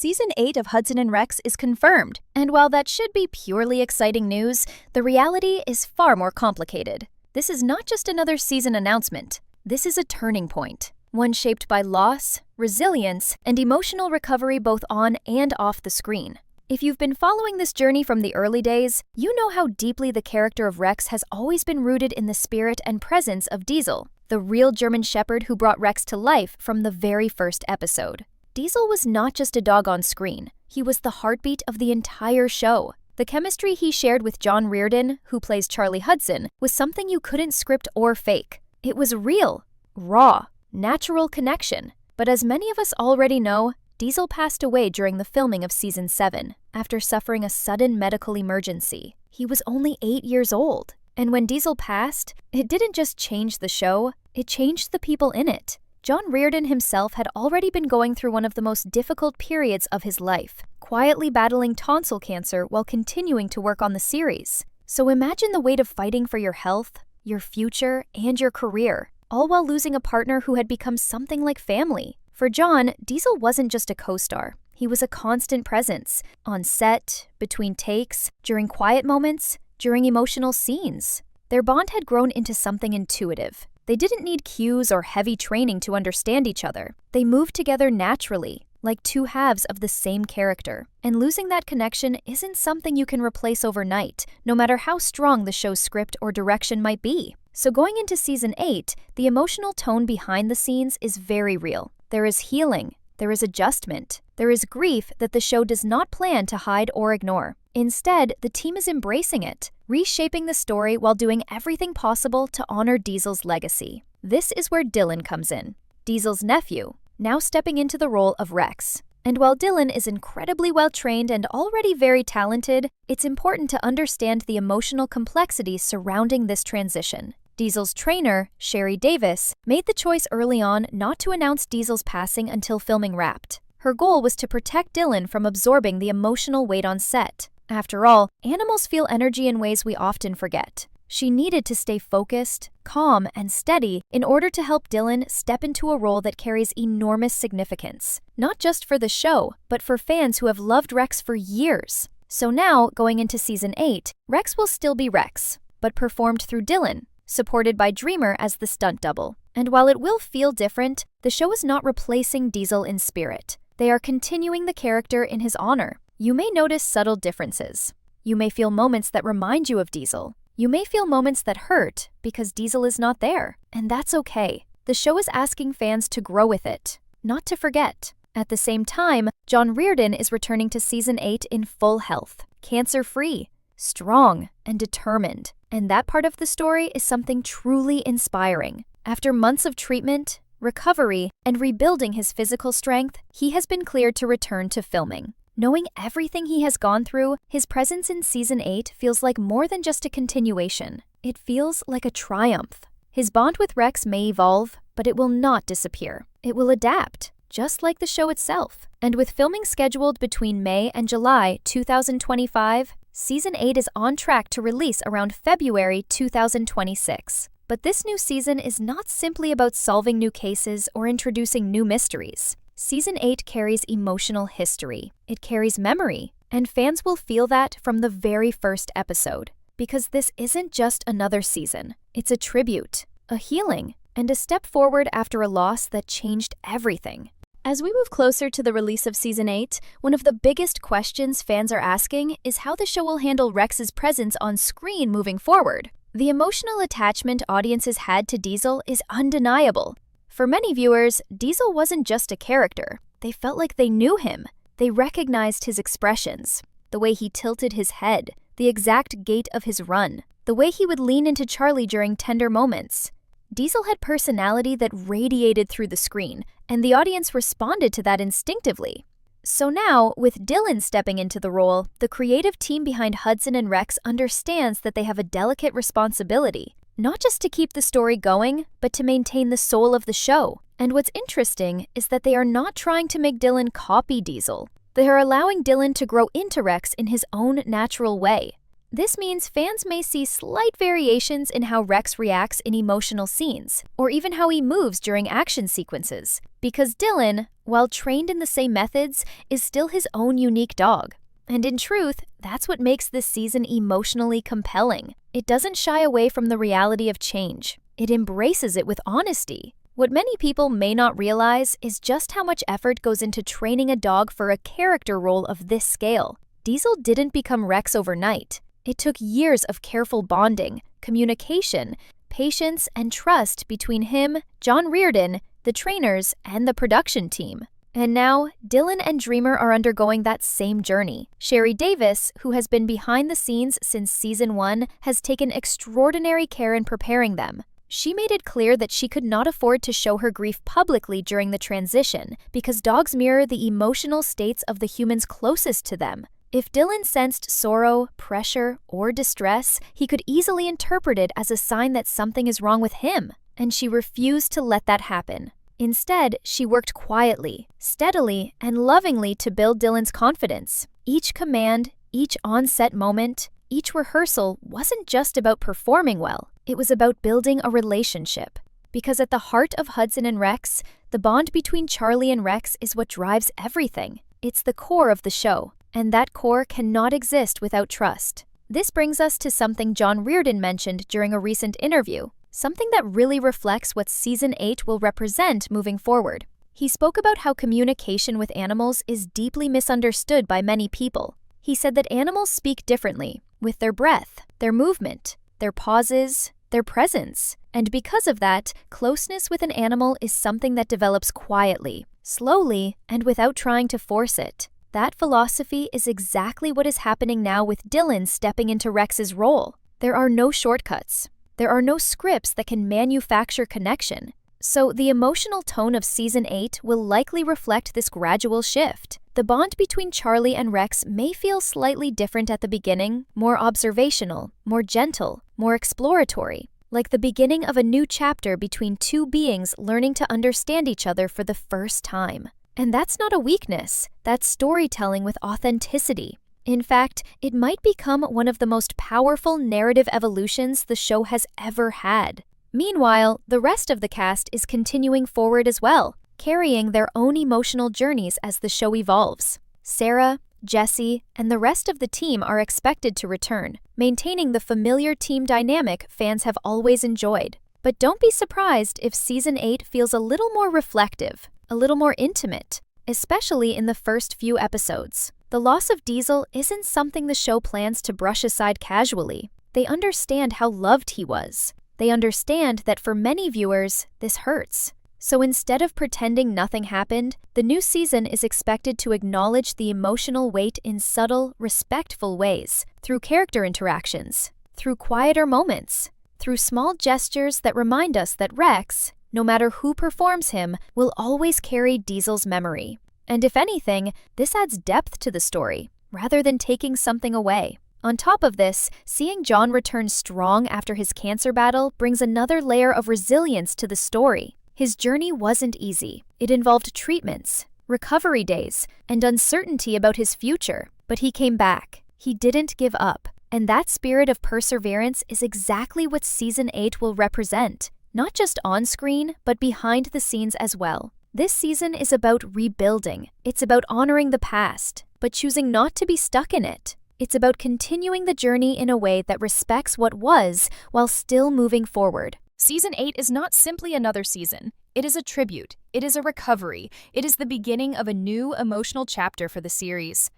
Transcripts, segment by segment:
Season 8 of Hudson Rex is confirmed, and while that should be purely exciting news, the reality is far more complicated. This is not just another season announcement. This is a turning point, one shaped by loss, resilience, and emotional recovery both on and off the screen. If you've been following this journey from the early days, you know how deeply the character of Rex has always been rooted in the spirit and presence of Diesel, the real German Shepherd who brought Rex to life from the very first episode. Diesel was not just a dog on screen. He was the heartbeat of the entire show. The chemistry he shared with John Reardon, who plays Charlie Hudson, was something you couldn't script or fake. It was real, raw, natural connection. But as many of us already know, Diesel passed away during the filming of Season 7 after suffering a sudden medical emergency. He was only 8 years old. And when Diesel passed, it didn't just change the show, it changed the people in it. John Reardon himself had already been going through one of the most difficult periods of his life, quietly battling tonsil cancer while continuing to work on the series. So imagine the weight of fighting for your health, your future, and your career, all while losing a partner who had become something like family. For John, Diesel wasn't just a co-star. He was a constant presence, on set, between takes, during quiet moments, during emotional scenes. Their bond had grown into something intuitive. They didn't need cues or heavy training to understand each other. They moved together naturally, like two halves of the same character. And losing that connection isn't something you can replace overnight, no matter how strong the show's script or direction might be. So going into Season 8, the emotional tone behind the scenes is very real. There is healing, there is adjustment, there is grief that the show does not plan to hide or ignore. Instead, the team is embracing it, reshaping the story while doing everything possible to honor Diesel's legacy. This is where Dylan comes in, Diesel's nephew, now stepping into the role of Rex. And while Dylan is incredibly well-trained and already very talented, it's important to understand the emotional complexity surrounding this transition. Diesel's trainer, Sherry Davis, made the choice early on not to announce Diesel's passing until filming wrapped. Her goal was to protect Dylan from absorbing the emotional weight on set. After all, animals feel energy in ways we often forget. She needed to stay focused, calm, and steady in order to help Dylan step into a role that carries enormous significance, not just for the show, but for fans who have loved Rex for years. So now, going into Season 8, Rex will still be Rex, but performed through Dylan, supported by Dreamer as the stunt double. And while it will feel different, the show is not replacing Diesel in spirit. They are continuing the character in his honor. You may notice subtle differences. You may feel moments that remind you of Diesel. You may feel moments that hurt because Diesel is not there. And that's okay. The show is asking fans to grow with it, not to forget. At the same time, John Reardon is returning to Season 8 in full health, cancer-free, strong, and determined. And that part of the story is something truly inspiring. After months of treatment, recovery, and rebuilding his physical strength, he has been cleared to return to filming. Knowing everything he has gone through, his presence in Season 8 feels like more than just a continuation. It feels like a triumph. His bond with Rex may evolve, but it will not disappear. It will adapt, just like the show itself. And with filming scheduled between May and July 2025, Season 8 is on track to release around February 2026. But this new season is not simply about solving new cases or introducing new mysteries. Season 8 carries emotional history. It carries memory. And fans will feel that from the very first episode. Because this isn't just another season. It's a tribute, a healing, and a step forward after a loss that changed everything. As we move closer to the release of Season 8, one of the biggest questions fans are asking is how the show will handle Rex's presence on screen moving forward. The emotional attachment audiences had to Diesel is undeniable. For many viewers, Diesel wasn't just a character. They felt like they knew him. They recognized his expressions, the way he tilted his head, the exact gait of his run, the way he would lean into Charlie during tender moments. Diesel had personality that radiated through the screen, and the audience responded to that instinctively. So now, with Dylan stepping into the role, the creative team behind Hudson Rex understands that they have a delicate responsibility, not just to keep the story going, but to maintain the soul of the show. And what's interesting is that they are not trying to make Dylan copy Diesel. They are allowing Dylan to grow into Rex in his own natural way. This means fans may see slight variations in how Rex reacts in emotional scenes, or even how he moves during action sequences, because Dylan, while trained in the same methods, is still his own unique dog. And in truth, that's what makes this season emotionally compelling. It doesn't shy away from the reality of change. It embraces it with honesty. What many people may not realize is just how much effort goes into training a dog for a character role of this scale. Diesel didn't become Rex overnight. It took years of careful bonding, communication, patience, and trust between him, John Reardon, the trainers, and the production team. And now, Dylan and Dreamer are undergoing that same journey. Sherry Davis, who has been behind the scenes since Season 1, has taken extraordinary care in preparing them. She made it clear that she could not afford to show her grief publicly during the transition because dogs mirror the emotional states of the humans closest to them. If Dylan sensed sorrow, pressure, or distress, he could easily interpret it as a sign that something is wrong with him, and she refused to let that happen. Instead, she worked quietly, steadily, and lovingly to build Dylan's confidence. Each command, each on-set moment, each rehearsal wasn't just about performing well, it was about building a relationship. Because at the heart of Hudson and Rex, the bond between Charlie and Rex is what drives everything. It's the core of the show, and that core cannot exist without trust. This brings us to something John Reardon mentioned during a recent interview, something that really reflects what Season 8 will represent moving forward. He spoke about how communication with animals is deeply misunderstood by many people. He said that animals speak differently, with their breath, their movement, their pauses, their presence. And because of that, closeness with an animal is something that develops quietly, slowly, and without trying to force it. That philosophy is exactly what is happening now with Dylan stepping into Rex's role. There are no shortcuts. There are no scripts that can manufacture connection. So the emotional tone of Season 8 will likely reflect this gradual shift. The bond between Charlie and Rex may feel slightly different at the beginning, more observational, more gentle, more exploratory, like the beginning of a new chapter between two beings learning to understand each other for the first time. And that's not a weakness, that's storytelling with authenticity. In fact, it might become one of the most powerful narrative evolutions the show has ever had. Meanwhile, the rest of the cast is continuing forward as well, carrying their own emotional journeys as the show evolves. Sarah, Jesse, and the rest of the team are expected to return, maintaining the familiar team dynamic fans have always enjoyed. But don't be surprised if Season 8 feels a little more reflective, a little more intimate, especially in the first few episodes. The loss of Diesel isn't something the show plans to brush aside casually. They understand how loved he was. They understand that for many viewers, this hurts. So instead of pretending nothing happened, the new season is expected to acknowledge the emotional weight in subtle, respectful ways, through character interactions, through quieter moments, through small gestures that remind us that Rex, no matter who performs him, will always carry Diesel's memory. And if anything, this adds depth to the story, rather than taking something away. On top of this, seeing John return strong after his cancer battle brings another layer of resilience to the story. His journey wasn't easy. It involved treatments, recovery days, and uncertainty about his future. But he came back. He didn't give up. And that spirit of perseverance is exactly what Season 8 will represent, not just on screen, but behind the scenes as well. This season is about rebuilding. It's about honoring the past, but choosing not to be stuck in it. It's about continuing the journey in a way that respects what was while still moving forward. Season 8 is not simply another season. It is a tribute. It is a recovery. It is the beginning of a new emotional chapter for the series.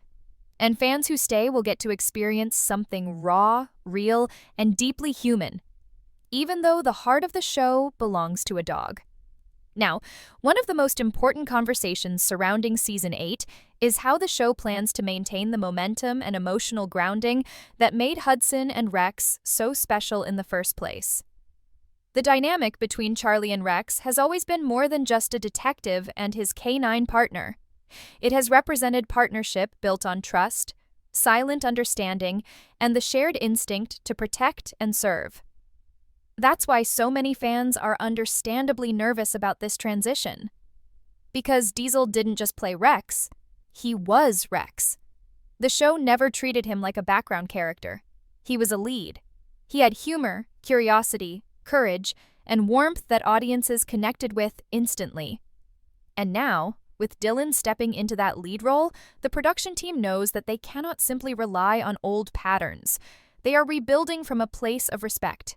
And fans who stay will get to experience something raw, real, and deeply human, even though the heart of the show belongs to a dog. Now, one of the most important conversations surrounding Season 8 is how the show plans to maintain the momentum and emotional grounding that made Hudson and Rex so special in the first place. The dynamic between Charlie and Rex has always been more than just a detective and his canine partner. It has represented partnership built on trust, silent understanding, and the shared instinct to protect and serve. That's why so many fans are understandably nervous about this transition. Because Diesel didn't just play Rex, he was Rex. The show never treated him like a background character. He was a lead. He had humor, curiosity, courage, and warmth that audiences connected with instantly. And now, with Dylan stepping into that lead role, the production team knows that they cannot simply rely on old patterns. They are rebuilding from a place of respect.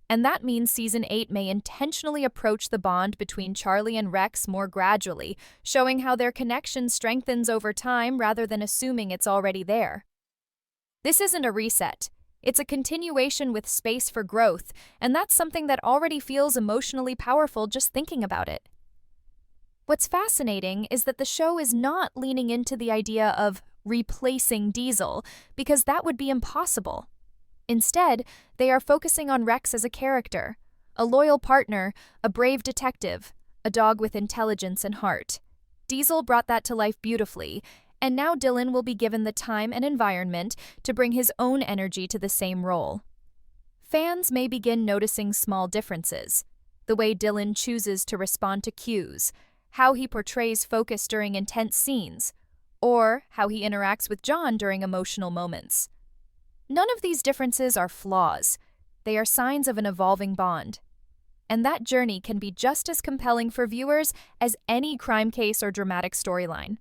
And that means Season 8 may intentionally approach the bond between Charlie and Rex more gradually, showing how their connection strengthens over time rather than assuming it's already there. This isn't a reset. It's a continuation with space for growth, and that's something that already feels emotionally powerful just thinking about it. What's fascinating is that the show is not leaning into the idea of replacing Diesel, because that would be impossible. Instead, they are focusing on Rex as a character, a loyal partner, a brave detective, a dog with intelligence and heart. Diesel brought that to life beautifully, and now Dylan will be given the time and environment to bring his own energy to the same role. Fans may begin noticing small differences: the way Dylan chooses to respond to cues, how he portrays focus during intense scenes, or how he interacts with John during emotional moments. None of these differences are flaws. They are signs of an evolving bond. And that journey can be just as compelling for viewers as any crime case or dramatic storyline.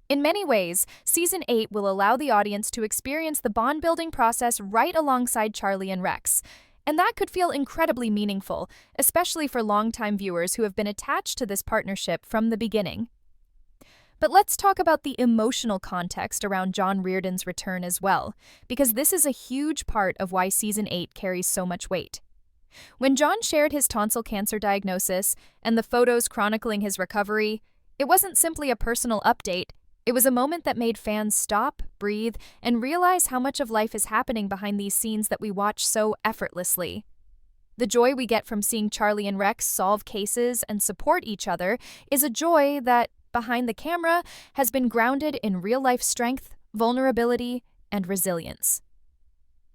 In many ways, Season 8 will allow the audience to experience the bond-building process right alongside Charlie and Rex. And that could feel incredibly meaningful, especially for longtime viewers who have been attached to this partnership from the beginning. But let's talk about the emotional context around John Reardon's return as well, because this is a huge part of why Season 8 carries so much weight. When John shared his tonsil cancer diagnosis and the photos chronicling his recovery, it wasn't simply a personal update. It was a moment that made fans stop, breathe, and realize how much of life is happening behind these scenes that we watch so effortlessly. The joy we get from seeing Charlie and Rex solve cases and support each other is a joy that, behind the camera, has been grounded in real-life strength, vulnerability, and resilience.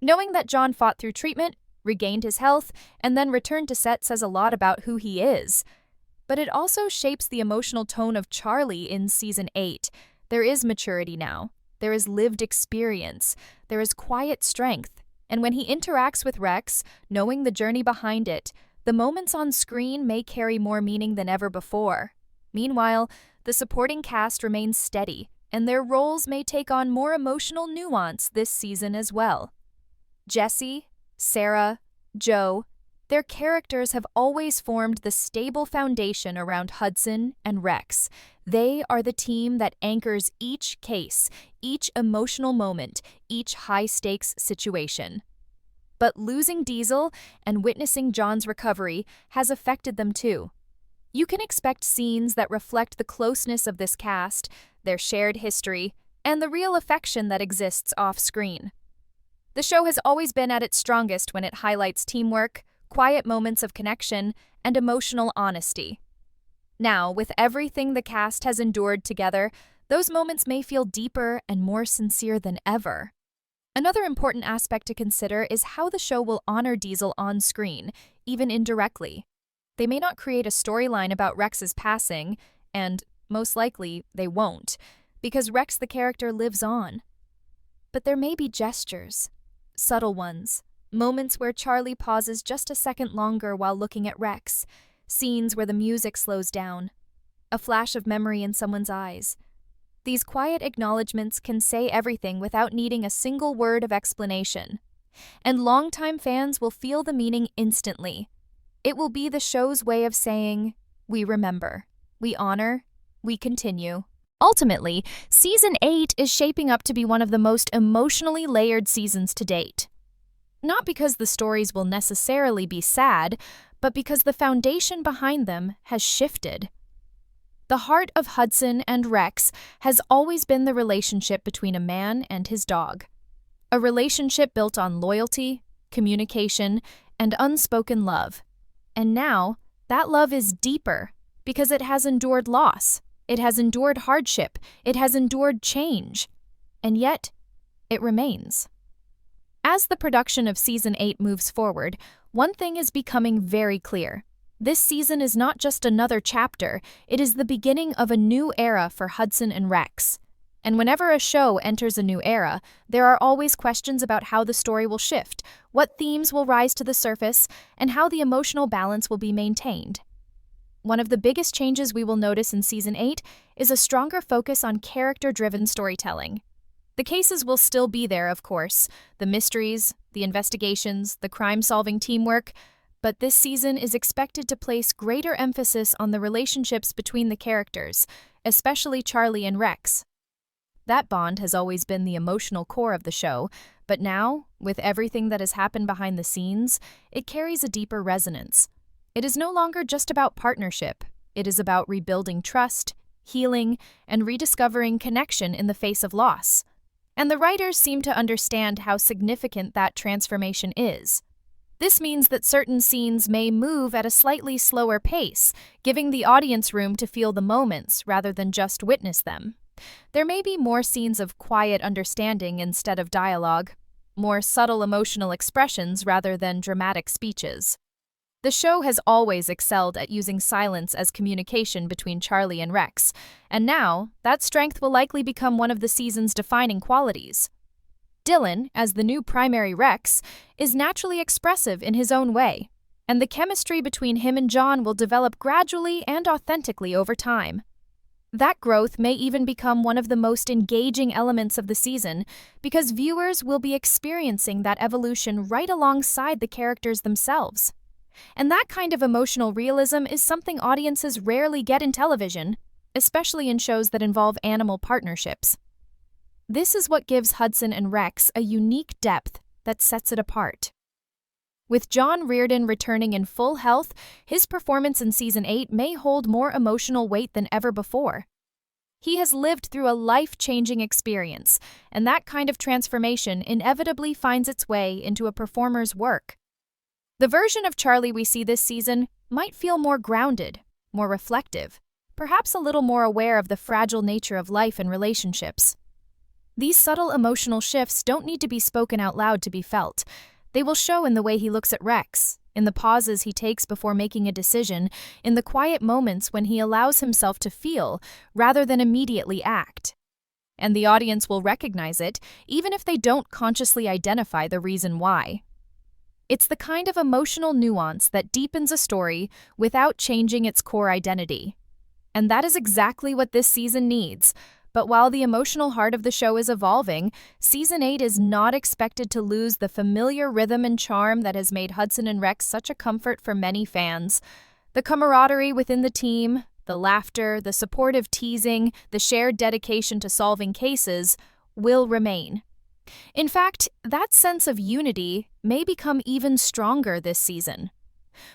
Knowing that John fought through treatment, regained his health, and then returned to set says a lot about who he is. But it also shapes the emotional tone of Charlie in Season 8. There is maturity now. There is lived experience. There is quiet strength. And when he interacts with Rex, knowing the journey behind it, the moments on screen may carry more meaning than ever before. Meanwhile, the supporting cast remains steady, and their roles may take on more emotional nuance this season as well. Jesse, Sarah, Joe, their characters have always formed the stable foundation around Hudson and Rex. They are the team that anchors each case, each emotional moment, each high-stakes situation. But losing Diesel and witnessing John's recovery has affected them too. You can expect scenes that reflect the closeness of this cast, their shared history, and the real affection that exists off-screen. The show has always been at its strongest when it highlights teamwork, quiet moments of connection, and emotional honesty. Now, with everything the cast has endured together, those moments may feel deeper and more sincere than ever. Another important aspect to consider is how the show will honor Diesel on screen, even indirectly. They may not create a storyline about Rex's passing, and most likely they won't, because Rex the character lives on. But there may be gestures, subtle ones, moments where Charlie pauses just a second longer while looking at Rex, scenes where the music slows down, a flash of memory in someone's eyes. These quiet acknowledgments can say everything without needing a single word of explanation. And longtime fans will feel the meaning instantly. It will be the show's way of saying, we remember, we honor, we continue. Ultimately, Season 8 is shaping up to be one of the most emotionally layered seasons to date. Not because the stories will necessarily be sad, but because the foundation behind them has shifted. The heart of Hudson and Rex has always been the relationship between a man and his dog. A relationship built on loyalty, communication, and unspoken love. And now, that love is deeper because it has endured loss, it has endured hardship, it has endured change. And yet, it remains. As the production of Season 8 moves forward, one thing is becoming very clear. This season is not just another chapter, it is the beginning of a new era for Hudson and Rex. And whenever a show enters a new era, there are always questions about how the story will shift, what themes will rise to the surface, and how the emotional balance will be maintained. One of the biggest changes we will notice in Season 8 is a stronger focus on character-driven storytelling. The cases will still be there, of course, the mysteries, the investigations, the crime-solving teamwork, but this season is expected to place greater emphasis on the relationships between the characters, especially Charlie and Rex. That bond has always been the emotional core of the show, but now, with everything that has happened behind the scenes, it carries a deeper resonance. It is no longer just about partnership. It is about rebuilding trust, healing, and rediscovering connection in the face of loss. And the writers seem to understand how significant that transformation is. This means that certain scenes may move at a slightly slower pace, giving the audience room to feel the moments rather than just witness them. There may be more scenes of quiet understanding instead of dialogue, more subtle emotional expressions rather than dramatic speeches. The show has always excelled at using silence as communication between Charlie and Rex, and now that strength will likely become one of the season's defining qualities. Dylan, as the new primary Rex, is naturally expressive in his own way, and the chemistry between him and John will develop gradually and authentically over time. That growth may even become one of the most engaging elements of the season because viewers will be experiencing that evolution right alongside the characters themselves. And that kind of emotional realism is something audiences rarely get in television, especially in shows that involve animal partnerships. This is what gives Hudson and Rex a unique depth that sets it apart. With John Reardon returning in full health, his performance in Season 8 may hold more emotional weight than ever before. He has lived through a life-changing experience, and that kind of transformation inevitably finds its way into a performer's work. The version of Charlie we see this season might feel more grounded, more reflective, perhaps a little more aware of the fragile nature of life and relationships. These subtle emotional shifts don't need to be spoken out loud to be felt. They will show in the way he looks at Rex, in the pauses he takes before making a decision, in the quiet moments when he allows himself to feel rather than immediately act. And the audience will recognize it, even if they don't consciously identify the reason why. It's the kind of emotional nuance that deepens a story without changing its core identity. And that is exactly what this season needs. But while the emotional heart of the show is evolving, Season 8 is not expected to lose the familiar rhythm and charm that has made Hudson and Rex such a comfort for many fans. The camaraderie within the team, the laughter, the supportive teasing, the shared dedication to solving cases will remain. In fact, that sense of unity may become even stronger this season.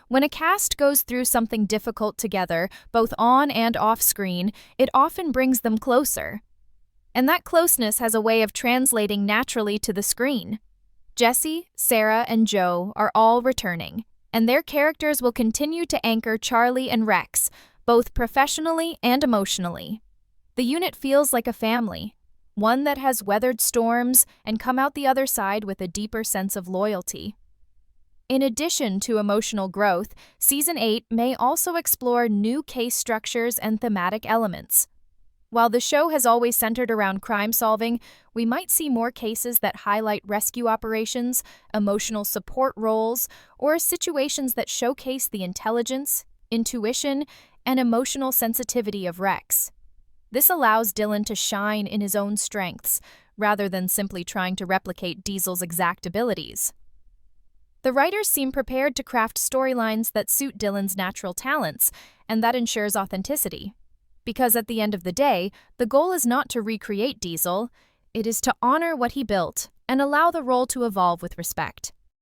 When a cast goes through something difficult together, both on and off screen, it often brings them closer. And that closeness has a way of translating naturally to the screen. Jesse, Sarah, and Joe are all returning, and their characters will continue to anchor Charlie and Rex, both professionally and emotionally. The unit feels like a family, one that has weathered storms and come out the other side with a deeper sense of loyalty. In addition to emotional growth, Season 8 may also explore new case structures and thematic elements. While the show has always centered around crime solving, we might see more cases that highlight rescue operations, emotional support roles, or situations that showcase the intelligence, intuition, and emotional sensitivity of Rex. This allows Dylan to shine in his own strengths, rather than simply trying to replicate Diesel's exact abilities. The writers seem prepared to craft storylines that suit Dylan's natural talents, and that ensures authenticity. Because at the end of the day, the goal is not to recreate Diesel, it is to honor what he built and allow the role to evolve with respect.